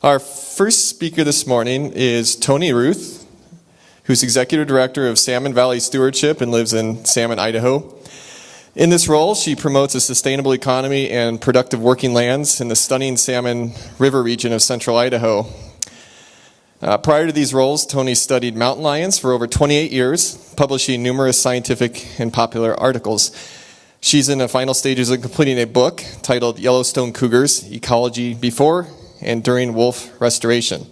Our first speaker this morning is Toni Ruth, who's Executive Director of Salmon Valley Stewardship and lives in Salmon, Idaho. In this role, she promotes a sustainable economy and productive working lands in the stunning Salmon River region of Central Idaho. Prior to these roles, Toni studied mountain lions for over 28 years, publishing numerous scientific and popular articles. She's in the final stages of completing a book titled Yellowstone Cougars, Ecology Before and During Wolf Restoration.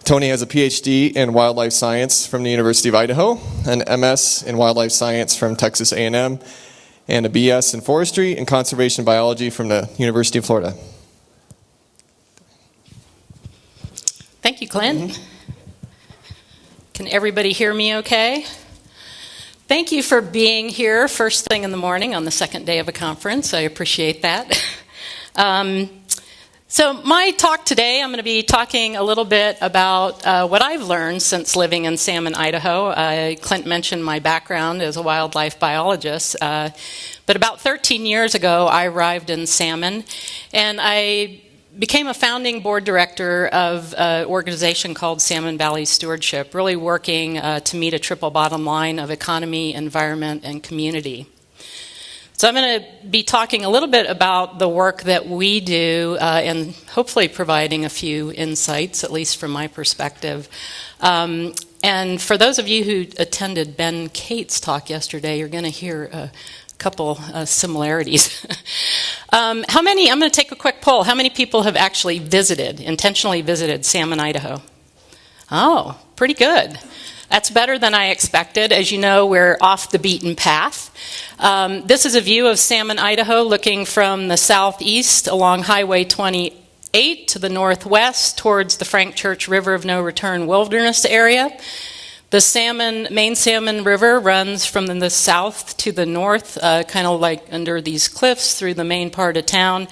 Toni has a PhD in wildlife science from the University of Idaho, an MS in wildlife science from Texas A&M, and a BS in forestry and conservation biology from the University of Florida. Thank you, Clint. Can everybody hear me okay? Thank you for being here first thing in the morning on the second day of a conference. I appreciate that. So my talk today, I'm going to be talking a little bit about what I've learned since living in Salmon, Idaho. Clint mentioned my background as a wildlife biologist. But about 13 years ago, I arrived in Salmon, and I became a founding board director of an organization called Salmon Valley Stewardship, really working to meet a triple bottom line of economy, environment, and community. So I'm going to be talking a little bit about the work that we do and hopefully providing a few insights, at least from my perspective. And for those of you who attended Ben Cate's talk yesterday, you're going to hear a couple similarities. How many, I'm going to take a quick poll, how many people have actually intentionally visited Salmon, Idaho? Oh, pretty good. That's better than I expected. As you know, we're off the beaten path. This is a view of Salmon, Idaho, looking from the southeast along Highway 28 to the northwest towards the Frank Church River of No Return Wilderness area. The main Salmon River runs from the south to the north, kind of like under these cliffs through the main part of town,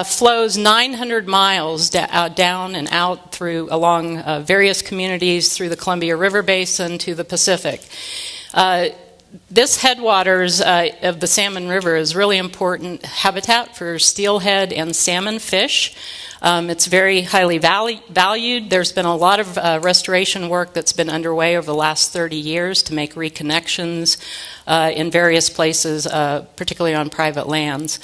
flows 900 miles down and out along various communities through the Columbia River Basin to the Pacific. This headwaters of the Salmon River is really important habitat for steelhead and salmon fish. It's very highly valued. There's been a lot of restoration work that's been underway over the last 30 years to make reconnections in various places, particularly on private lands.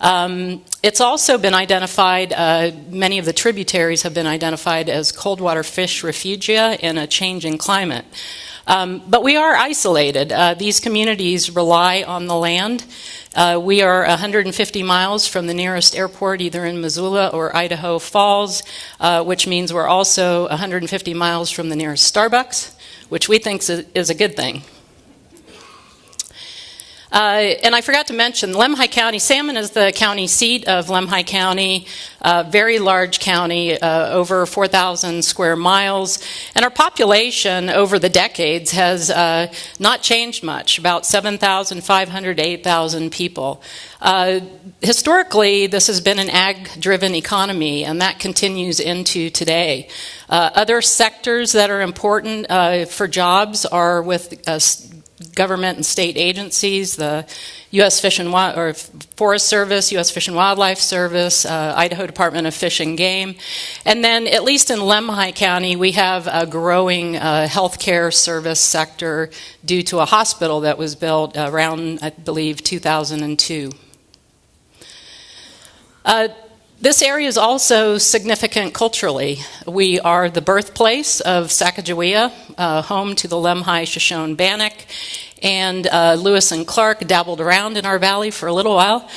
It's also been identified, many of the tributaries have been identified as cold water fish refugia in a changing climate. But we are isolated. These communities rely on the land. We are 150 miles from the nearest airport, either in Missoula or Idaho Falls, which means we're also 150 miles from the nearest Starbucks, which we think is a good thing. And I forgot to mention, Lemhi County, Salmon is the county seat of Lemhi County, very large county, over 4,000 square miles. And our population over the decades has not changed much, about 7,500 to 8,000 people. Historically, this has been an ag-driven economy, and that continues into today. Other sectors that are important for jobs are with government and state agencies, the U.S. Forest Service, U.S. Fish and Wildlife Service, Idaho Department of Fish and Game. And then, at least in Lemhi County, we have a growing healthcare service sector due to a hospital that was built around, I believe, 2002. This area is also significant culturally. We are the birthplace of Sacagawea, home to the Lemhi Shoshone Bannock, and Lewis and Clark dabbled around in our valley for a little while.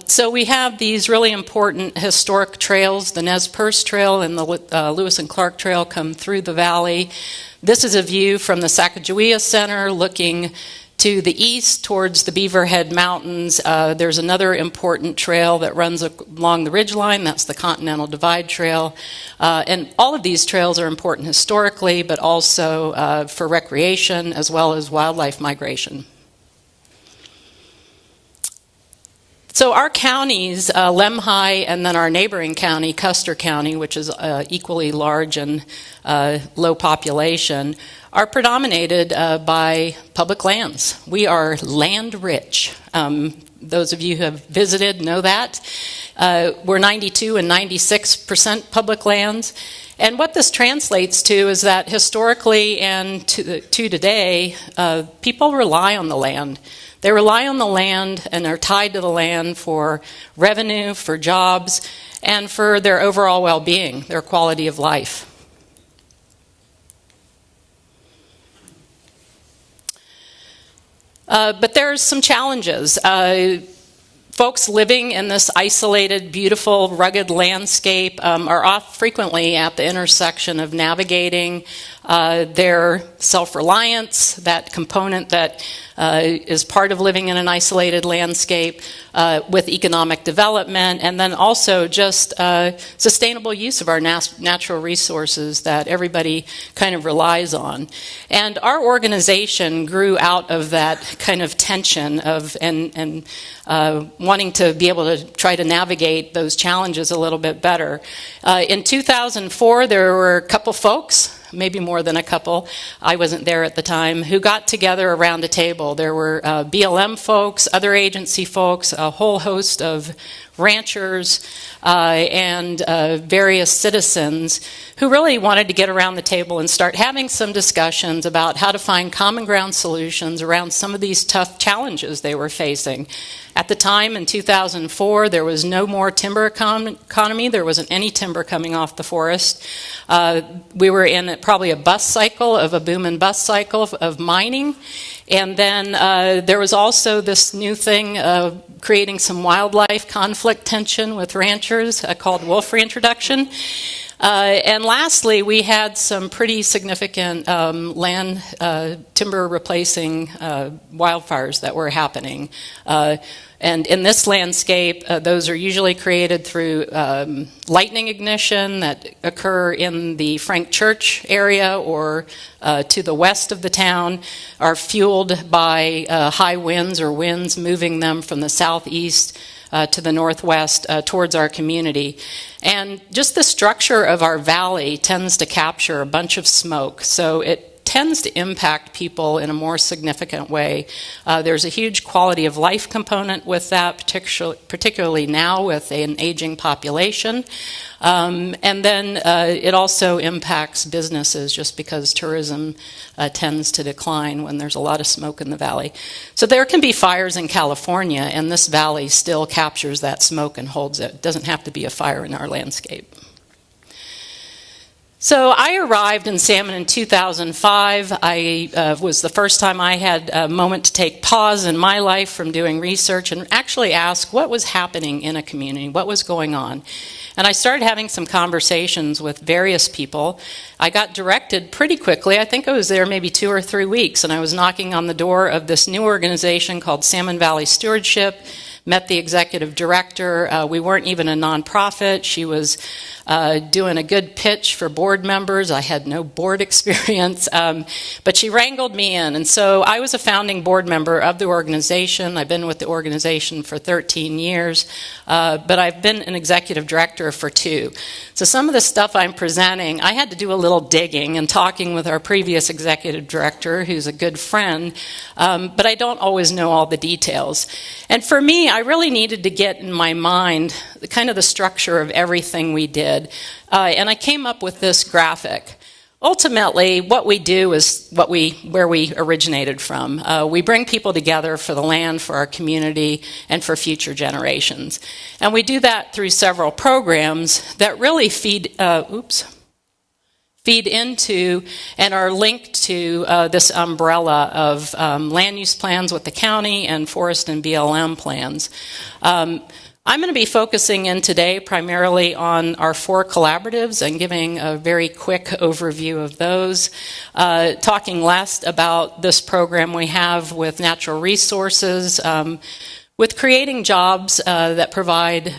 So we have these really important historic trails. The Nez Perce Trail and the Lewis and Clark Trail come through the valley. This is a view from the Sacagawea Center looking to the east towards the Beaverhead Mountains. There's another important trail that runs along the ridgeline. That's the Continental Divide Trail. And all of these trails are important historically, but also for recreation as well as wildlife migration. So our counties, Lemhi and then our neighboring county, Custer County, which is equally large and low population, are predominated by public lands. We are land rich. Those of you who have visited know that. We're 92 and 96% public lands. And what this translates to is that historically and to today, people rely on the land. They rely on the land and are tied to the land for revenue, for jobs, and for their overall well-being, their quality of life. But there's some challenges. Folks living in this isolated, beautiful, rugged landscape are frequently at the intersection of navigating their self-reliance, that component that is part of living in an isolated landscape, with economic development, and then also just sustainable use of our natural resources that everybody kind of relies on. And our organization grew out of that kind of tension of and wanting to be able to try to navigate those challenges a little bit better. In 2004, there were a couple folks, maybe more than a couple, I wasn't there at the time, who got together around a table. There were BLM folks, other agency folks, a whole host of ranchers, and various citizens who really wanted to get around the table and start having some discussions about how to find common ground solutions around some of these tough challenges they were facing. At the time, in 2004, there was no more timber economy. There wasn't any timber coming off the forest. We were in probably a bust cycle, of a boom and bust cycle of mining. And then there was also this new thing creating some wildlife conflict tension with ranchers called wolf reintroduction. And lastly, we had some pretty significant land timber replacing wildfires that were happening. And in this landscape, those are usually created through lightning ignition that occur in the Frank Church area or to the west of the town, are fueled by high winds or winds moving them from the southeast to the northwest towards our community. And just the structure of our valley tends to capture a bunch of smoke, so it tends to impact people in a more significant way. There's a huge quality of life component with that, particularly now with an aging population. And then it also impacts businesses just because tourism tends to decline when there's a lot of smoke in the valley. So there can be fires in California, and this valley still captures that smoke and holds it. It doesn't have to be a fire in our landscape. So I arrived in Salmon in 2005. I was the first time I had a moment to take pause in my life from doing research and actually ask what was happening in a community, what was going on. And I started having some conversations with various people. I got directed pretty quickly. I think I was there maybe 2 or 3 weeks, and I was knocking on the door of this new organization called Salmon Valley Stewardship. Met the executive director. We weren't even a nonprofit. She was doing a good pitch for board members. I had no board experience, but she wrangled me in. And so I was a founding board member of the organization. I've been with the organization for 13 years, but I've been an executive director for 2. So some of the stuff I'm presenting, I had to do a little digging and talking with our previous executive director, who's a good friend, but I don't always know all the details. And for me, I really needed to get in my mind kind of the structure of everything we did. And I came up with this graphic. Ultimately, what we do is where we originated from. We bring people together for the land, for our community, and for future generations. And we do that through several programs that really feed into and are linked to this umbrella of land use plans with the county and forest and BLM plans. I'm going to be focusing in today primarily on our 4 collaboratives and giving a very quick overview of those, talking less about this program we have with natural resources, with creating jobs that provide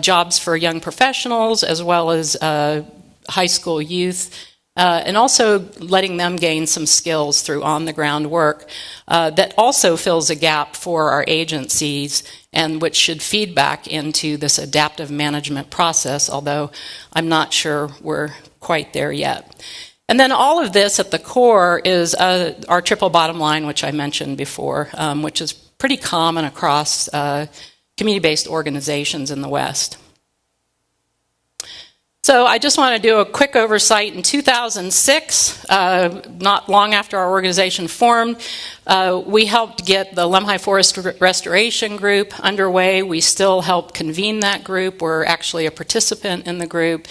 jobs for young professionals as well as high school youth, and also letting them gain some skills through on-the-ground work that also fills a gap for our agencies and which should feed back into this adaptive management process, although I'm not sure we're quite there yet. And then all of this at the core is our triple bottom line, which I mentioned before, which is pretty common across community-based organizations in the West. So I just want to do a quick oversight. In 2006, not long after our organization formed, we helped get the Lemhi Forest Restoration Group underway. We still help convene that group. We're actually a participant in the group.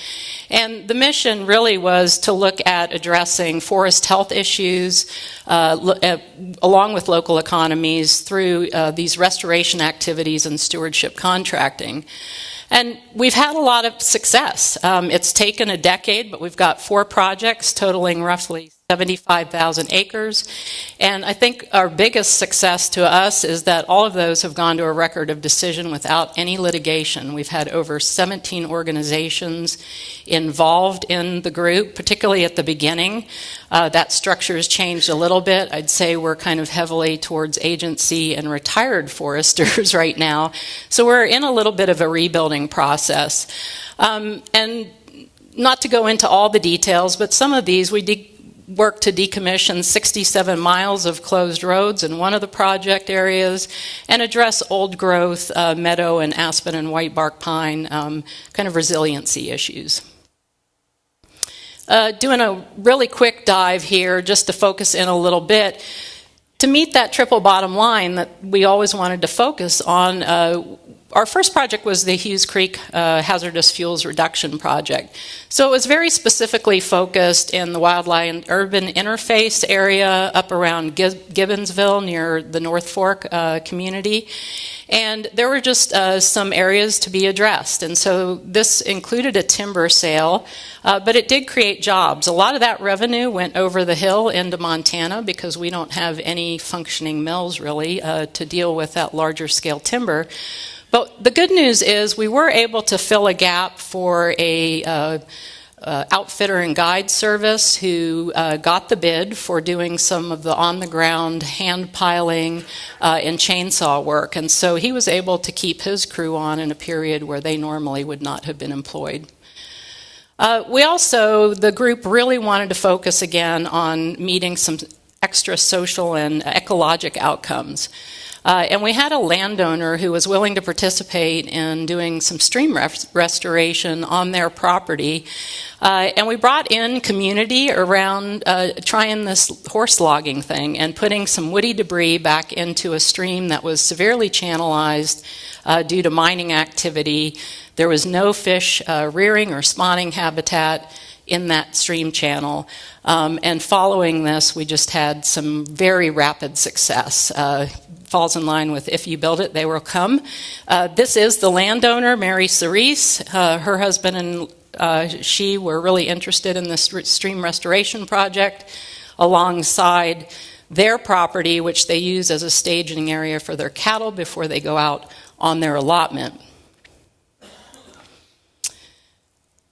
And the mission really was to look at addressing forest health issues along with local economies through these restoration activities and stewardship contracting. And we've had a lot of success. It's taken a decade, but we've got 4 projects totaling roughly 75,000 acres. And I think our biggest success to us is that all of those have gone to a record of decision without any litigation. We've had over 17 organizations involved in the group, particularly at the beginning. That structure has changed a little bit. I'd say we're kind of heavily towards agency and retired foresters right now. So we're in a little bit of a rebuilding process. And not to go into all the details, but some of these we worked to decommission 67 miles of closed roads in one of the project areas and address old growth meadow and aspen and white bark pine kind of resiliency issues. Doing a really quick dive here just to focus in a little bit. To meet that triple bottom line that we always wanted to focus on, our first project was the Hughes Creek Hazardous Fuels Reduction Project. So it was very specifically focused in the wildlife urban interface area up around Gibbonsville near the North Fork community. And there were just some areas to be addressed. And so this included a timber sale, but it did create jobs. A lot of that revenue went over the hill into Montana because we don't have any functioning mills really to deal with that larger scale timber. But the good news is we were able to fill a gap for a outfitter and guide service who got the bid for doing some of the on-the-ground hand piling and chainsaw work. And so he was able to keep his crew on in a period where they normally would not have been employed. We also, the group really wanted to focus again on meeting some extra social and ecologic outcomes. And we had a landowner who was willing to participate in doing some stream restoration on their property. And we brought in community around trying this horse logging thing and putting some woody debris back into a stream that was severely channelized due to mining activity. There was no fish rearing or spawning habitat in that stream channel. And following this, we just had some very rapid success. Falls in line with if you build it, they will come. This is the landowner, Mary Cerise. Her husband and she were really interested in this stream restoration project alongside their property, which they use as a staging area for their cattle before they go out on their allotment.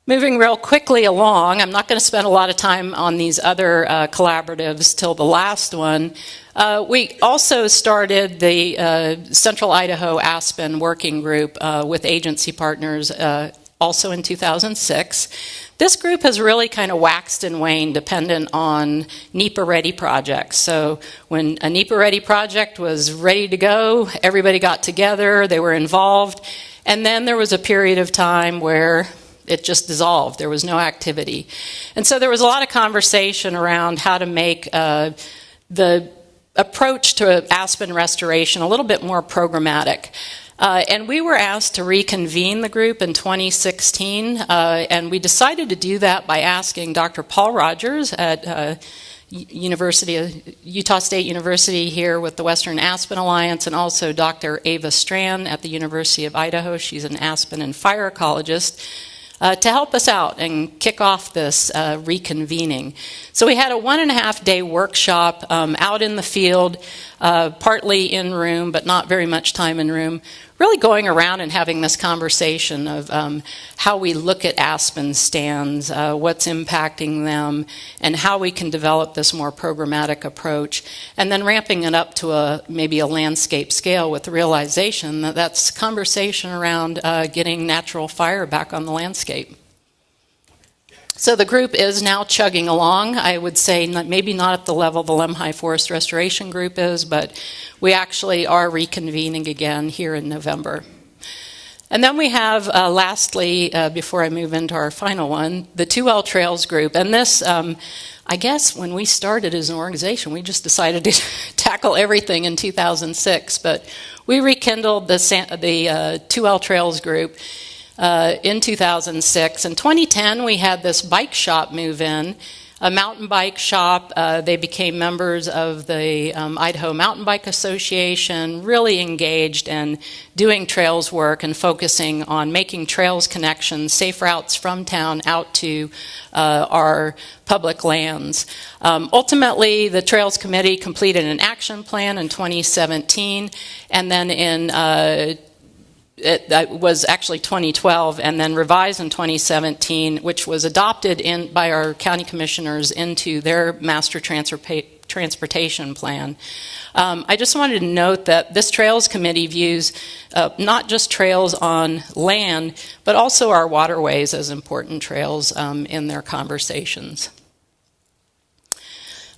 Moving real quickly along, I'm not going to spend a lot of time on these other collaboratives till the last one. We also started the Central Idaho Aspen working group with agency partners also in 2006. This group has really kind of waxed and waned dependent on NEPA-ready projects. So when a NEPA-ready project was ready to go, everybody got together, they were involved, and then there was a period of time where it just dissolved. There was no activity. And so there was a lot of conversation around how to make the approach to aspen restoration a little bit more programmatic. And we were asked to reconvene the group in 2016, and we decided to do that by asking Dr. Paul Rogers at Utah State University here with the Western Aspen Alliance, and also Dr. Ava Strand at the University of Idaho. She's an aspen and fire ecologist. To help us out and kick off this reconvening. So we had a 1.5-day workshop out in the field, partly in room, but not very much time in room, really going around and having this conversation of how we look at aspen stands, what's impacting them, and how we can develop this more programmatic approach, and then ramping it up to maybe a landscape scale with the realization that that's conversation around getting natural fire back on the landscape. So the group is now chugging along. I would say maybe not at the level the Lemhi Forest Restoration Group is, but we actually are reconvening again here in November. And then we have, lastly, before I move into our final one, the 2L Trails Group. And this, I guess when we started as an organization, we just decided to tackle everything in 2006. But we rekindled the 2L Trails Group in 2006. In 2010, we had this bike shop move in, a mountain bike shop. They became members of the Idaho Mountain Bike Association, really engaged in doing trails work and focusing on making trails connections, safe routes from town out to our public lands. Ultimately, the Trails Committee completed an action plan in 2017, and then in it was actually 2012 and then revised in 2017, which was adopted by our county commissioners into their master transportation plan. I just wanted to note that this Trails Committee views not just trails on land, but also our waterways as important trails in their conversations.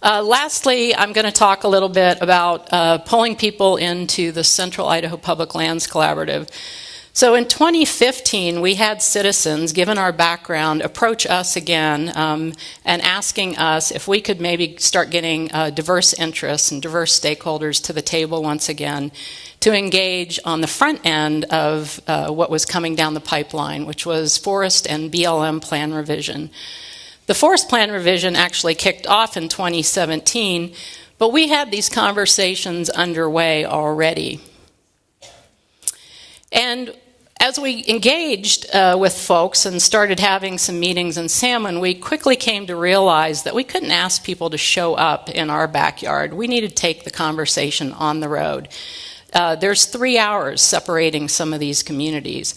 Lastly, I'm going to talk a little bit about pulling people into the Central Idaho Public Lands Collaborative. So in 2015, we had citizens, given our background, approach us again and asking us if we could maybe start getting diverse interests and diverse stakeholders to the table once again to engage on the front end of what was coming down the pipeline, which was forest and BLM plan revision. The forest plan revision actually kicked off in 2017, but we had these conversations underway already. And as we engaged with folks and started having some meetings in Salmon, we quickly came to realize that we couldn't ask people to show up in our backyard. We needed to take the conversation on the road. There's 3 hours separating some of these communities.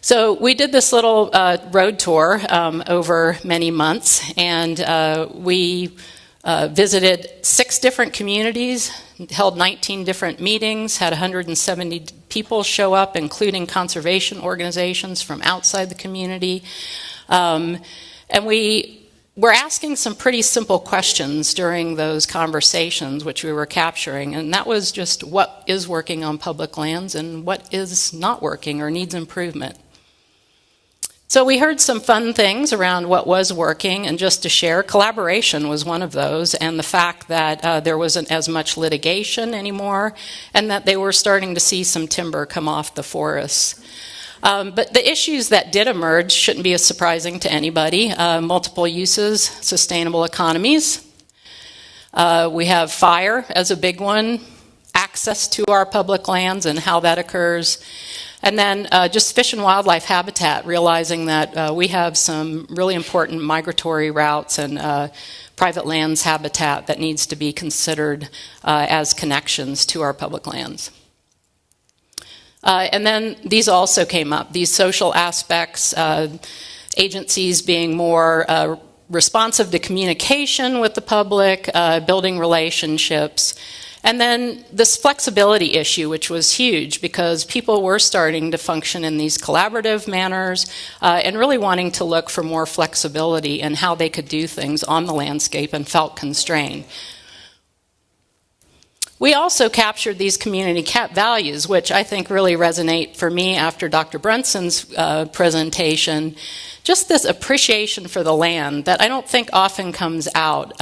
So we did this little road tour over many months, and we visited 6 different communities, held 19 different meetings, had 170 people show up, including conservation organizations from outside the community. And we were asking some pretty simple questions during those conversations, which we were capturing, and that was just what is working on public lands and what is not working or needs improvement. So we heard some fun things around what was working, and just to share, collaboration was one of those, and the fact that there wasn't as much litigation anymore, and that they were starting to see some timber come off the forests. But the issues that did emerge shouldn't be as surprising to anybody. Multiple uses, sustainable economies. We have fire as a big one, access to our public lands and how that occurs. And then just fish and wildlife habitat, realizing that we have some really important migratory routes and private lands habitat that needs to be considered as connections to our public lands. And then these also came up, these social aspects, agencies being more responsive to communication with the public, building relationships. And then this flexibility issue, which was huge because people were starting to function in these collaborative manners and really wanting to look for more flexibility in how they could do things on the landscape and felt constrained. We also captured these community values, which I think really resonate for me after Dr. Brunson's presentation. Just this appreciation for the land that I don't think often comes out.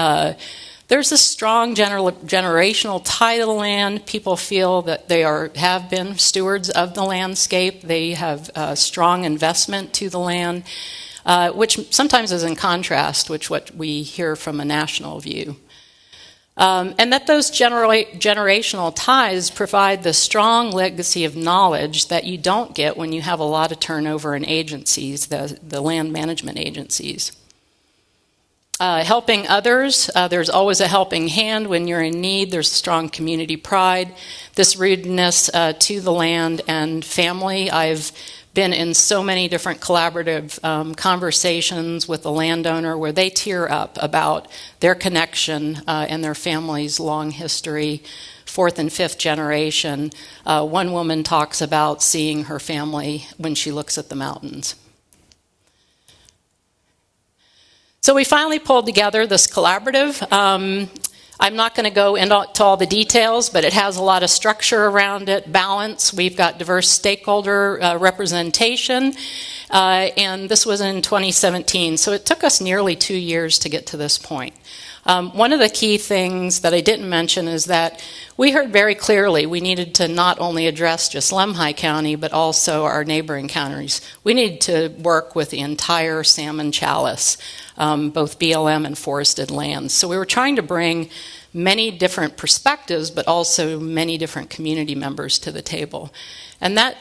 There's a strong generational tie to the land. People feel that they have been stewards of the landscape. They have a strong investment to the land, which sometimes is in contrast with what we hear from a national view. And that those generational ties provide the strong legacy of knowledge that you don't get when you have a lot of turnover in agencies, the land management agencies. Helping others, there's always a helping hand when you're in need. There's strong community pride. This rootedness to the land and family. I've been in so many different collaborative conversations with the landowner where they tear up about their connection and their family's long history, fourth and fifth generation. One woman talks about seeing her family when she looks at the mountains. So we finally pulled together this collaborative. I'm not going to go into all the details, but it has a lot of structure around it, balance. We've got diverse stakeholder representation, and this was in 2017. So it took us nearly 2 years to get to this point. One of the key things that I didn't mention is that we heard very clearly we needed to not only address just Lemhi County, but also our neighboring counties. We need to work with the entire salmon chalice, both BLM and forested lands. So we were trying to bring many different perspectives, but also many different community members to the table. And that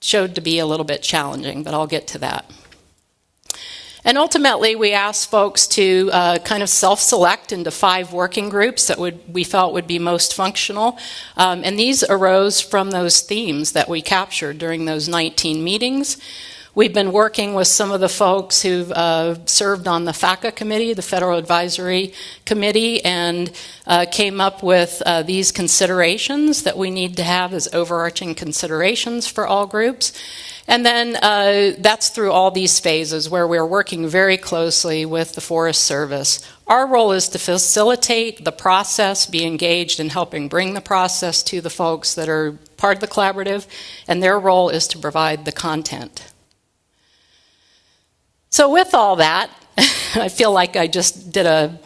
showed to be a little bit challenging, but I'll get to that. And ultimately, we asked folks to kind of self-select into 5 working groups that we felt would be most functional. And these arose from those themes that we captured during those 19 meetings. We've been working with some of the folks who've served on the FACA committee, the Federal Advisory Committee, and came up with these considerations that we need to have as overarching considerations for all groups. And then that's through all these phases where we're working very closely with the Forest Service. Our role is to facilitate the process, be engaged in helping bring the process to the folks that are part of the collaborative, and their role is to provide the content. So with all that, I feel like I just did a,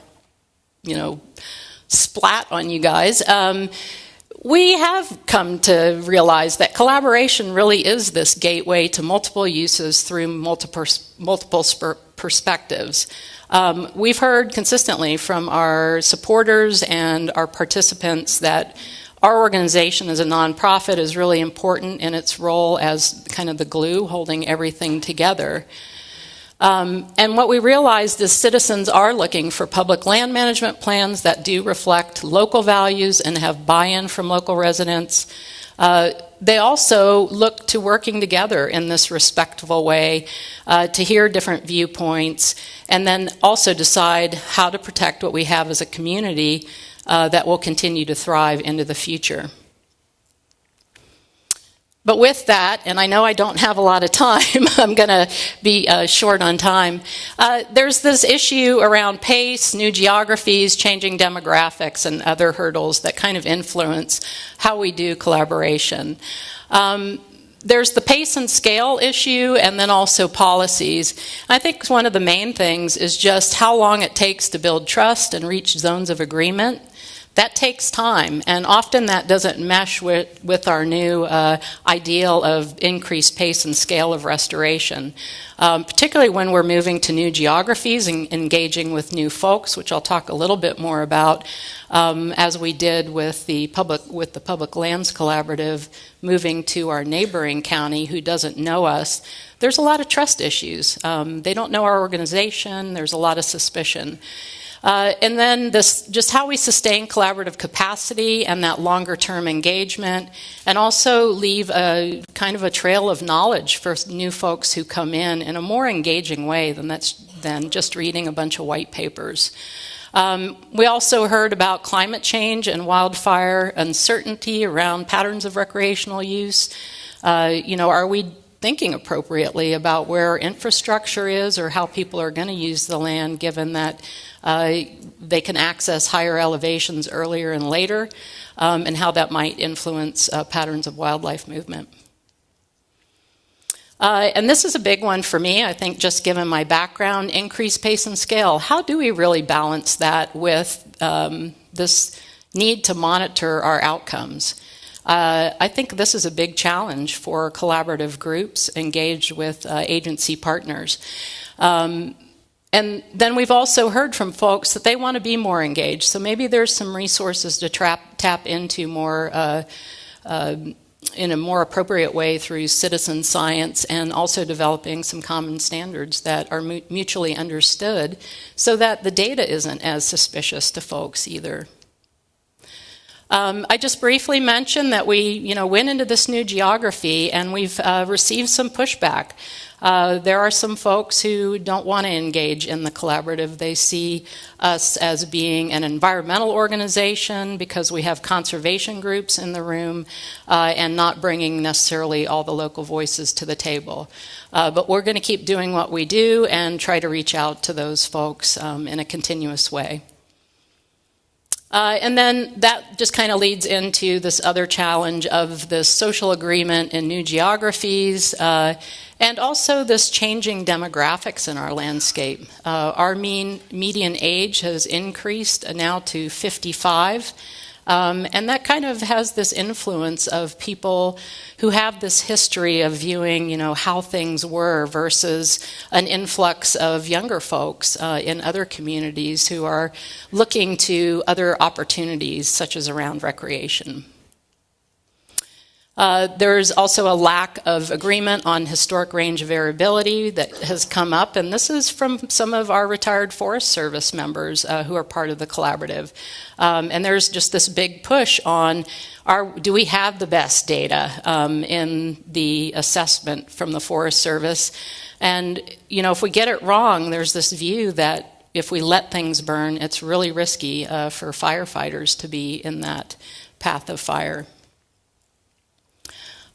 splat on you guys. We have come to realize that collaboration really is this gateway to multiple uses through multiple perspectives. We've heard consistently from our supporters and our participants that our organization as a nonprofit is really important in its role as kind of the glue holding everything together. And what we realized is citizens are looking for public land management plans that do reflect local values and have buy-in from local residents. They also look to working together in this respectful way to hear different viewpoints and then also decide how to protect what we have as a community that will continue to thrive into the future. But with that, and I know I don't have a lot of time, I'm going to be short on time, there's this issue around pace, new geographies, changing demographics, and other hurdles that kind of influence how we do collaboration. There's the pace and scale issue, and then also policies. I think one of the main things is just how long it takes to build trust and reach zones of agreement. That takes time, and often that doesn't mesh with our new ideal of increased pace and scale of restoration, particularly when we're moving to new geographies and engaging with new folks, which I'll talk a little bit more about, as we did with the Public Lands Collaborative, moving to our neighboring county who doesn't know us. There's a lot of trust issues. They don't know our organization. There's a lot of suspicion. And then just how we sustain collaborative capacity and that longer-term engagement, and also leave a kind of a trail of knowledge for new folks who come in a more engaging way than just reading a bunch of white papers. We also heard about climate change and wildfire uncertainty around patterns of recreational use. Are we thinking appropriately about where our infrastructure is or how people are going to use the land, given that they can access higher elevations earlier and later, and how that might influence patterns of wildlife movement. And this is a big one for me, I think, just given my background, increased pace and scale. How do we really balance that with this need to monitor our outcomes? I think this is a big challenge for collaborative groups engaged with agency partners. And then we've also heard from folks that they want to be more engaged. So maybe there's some resources to tap into more in a more appropriate way through citizen science, and also developing some common standards that are mutually understood so that the data isn't as suspicious to folks either. I just briefly mentioned that we went into this new geography, and we've received some pushback. There are some folks who don't want to engage in the collaborative. They see us as being an environmental organization because we have conservation groups in the room and not bringing necessarily all the local voices to the table. But we're going to keep doing what we do and try to reach out to those folks in a continuous way. And then that just kind of leads into this other challenge of this social agreement in new geographies, and also this changing demographics in our landscape. Our median age has increased now to 55, and that kind of has this influence of people who have this history of viewing, how things were versus an influx of younger folks in other communities who are looking to other opportunities, such as around recreation. There's also a lack of agreement on historic range variability that has come up, and this is from some of our retired Forest Service members who are part of the collaborative. And there's just this big push on, do we have the best data in the assessment from the Forest Service? And, if we get it wrong, there's this view that if we let things burn, it's really risky for firefighters to be in that path of fire.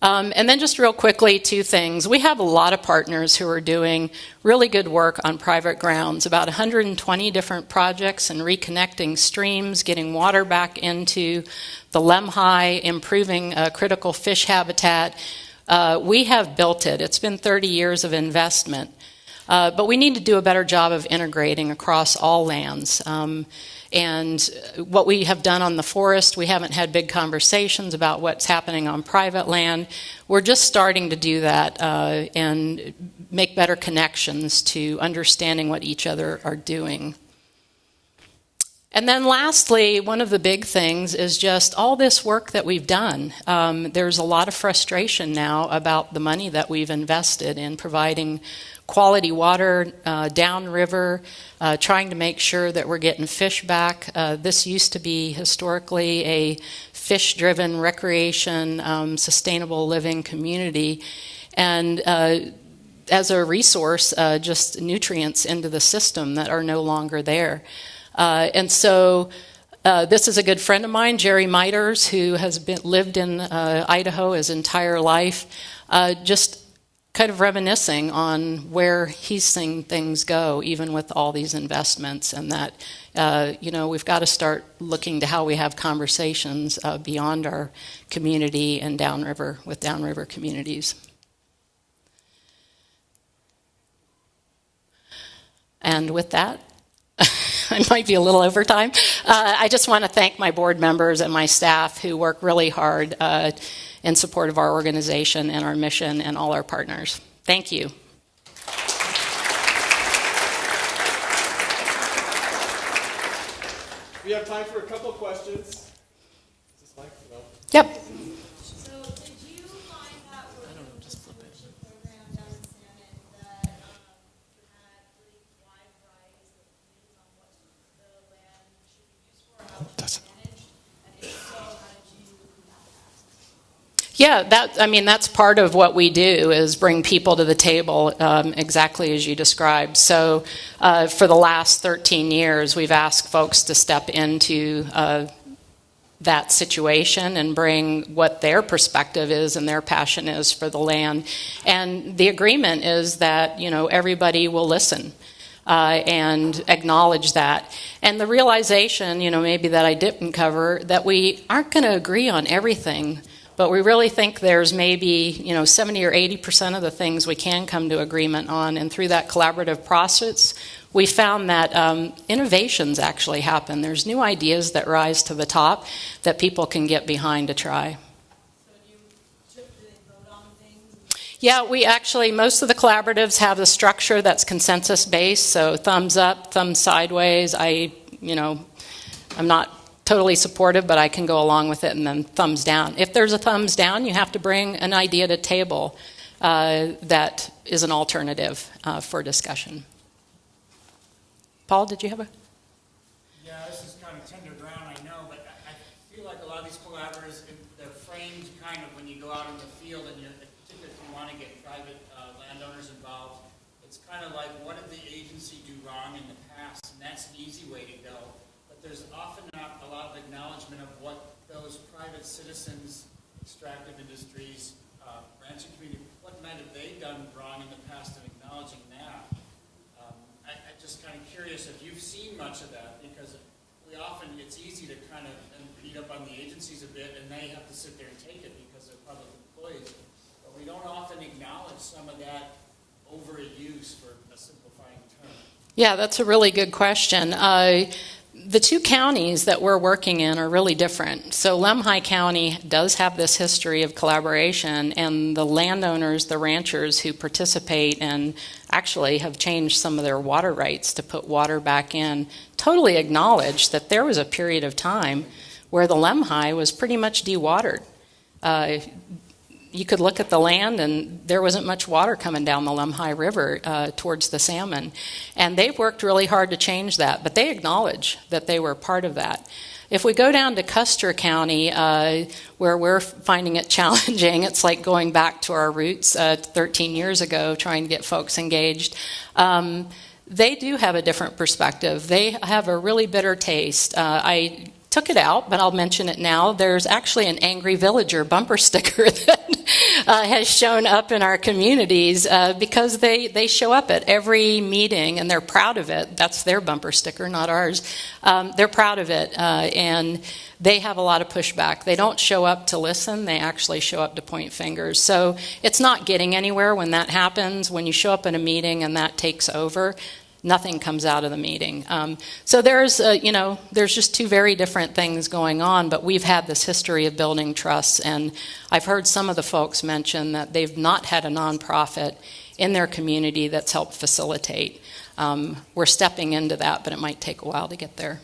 And then just real quickly, two things. We have a lot of partners who are doing really good work on private grounds, about 120 different projects and reconnecting streams, getting water back into the Lemhi, improving critical fish habitat. We have built it. It's been 30 years of investment. But we need to do a better job of integrating across all lands. And what we have done on the forest, we haven't had big conversations about what's happening on private land. We're just starting to do that and make better connections to understanding what each other are doing. And then lastly, one of the big things is just all this work that we've done. There's a lot of frustration now about the money that we've invested in providing quality water downriver, trying to make sure that we're getting fish back. This used to be historically a fish-driven recreation, sustainable living community. And as a resource, just nutrients into the system that are no longer there. And so this is a good friend of mine, Jerry Miters, who has lived in Idaho his entire life, just kind of reminiscing on where he's seen things go, even with all these investments, and that, we've got to start looking to how we have conversations beyond our community and downriver with downriver communities. And with that, I might be a little over time. I just want to thank my board members and my staff who work really hard in support of our organization and our mission and all our partners. Thank you. We have time for a couple of questions. Is this mic? No. Yep. So did you find that with the stewardship program down in Salmon that you had really wide varieties of opinions on what the land should be used for, how it should be managed? And if so, how did you combat that? Yeah, that's part of what we do is bring people to the table exactly as you described. So for the last 13 years, we've asked folks to step into that situation and bring what their perspective is and their passion is for the land. And the agreement is that, everybody will listen. And acknowledge that. And the realization, maybe that I didn't cover, that we aren't going to agree on everything, but we really think there's maybe, 70 or 80% of the things we can come to agreement on. And through that collaborative process, we found that innovations actually happen. There's new ideas that rise to the top that people can get behind to try. Yeah, we actually, most of the collaboratives have a structure that's consensus-based, so thumbs up, thumbs sideways. I'm not totally supportive, but I can go along with it, and then thumbs down. If there's a thumbs down, you have to bring an idea to table that is an alternative for discussion. Paul, did you have a? Yeah, this is kind of tender ground, I know, but I feel like a lot of these collaborators, they're framed kind of when you go out in the field, and particularly if you want to get private landowners involved, it's kind of like, what did the agency do wrong in the past? And that's an easy way to go. But there's often not a lot of acknowledgement of what those private citizens, extractive industries, ranching community, what might have they done wrong in the past, and acknowledging that. I'm just kind of curious if you've seen much of that, because it's easy to kind of beat up on the agencies a bit, and they have to sit there and take it because they're public employees. But we don't often acknowledge some of that overuse, for a simplifying term. Yeah, that's a really good question. The two counties that we're working in are really different. So Lemhi County does have this history of collaboration, and the landowners, the ranchers who participate and actually have changed some of their water rights to put water back in, totally acknowledge that there was a period of time where the Lemhi was pretty much dewatered. You could look at the land, and there wasn't much water coming down the Lemhi River towards the salmon. And they've worked really hard to change that, but they acknowledge that they were part of that. If we go down to Custer County, where we're finding it challenging, it's like going back to our roots 13 years ago, trying to get folks engaged. They do have a different perspective. They have a really bitter taste. I took it out, but I'll mention it now. There's actually an angry villager bumper sticker that has shown up in our communities because they show up at every meeting, and they're proud of it. That's their bumper sticker, not ours. They're proud of it, and they have a lot of pushback. They don't show up to listen. They actually show up to point fingers. So it's not getting anywhere when that happens. When you show up at a meeting and that takes over, nothing comes out of the meeting. So there's just two very different things going on, but we've had this history of building trusts, and I've heard some of the folks mention that they've not had a nonprofit in their community that's helped facilitate. We're stepping into that, but it might take a while to get there.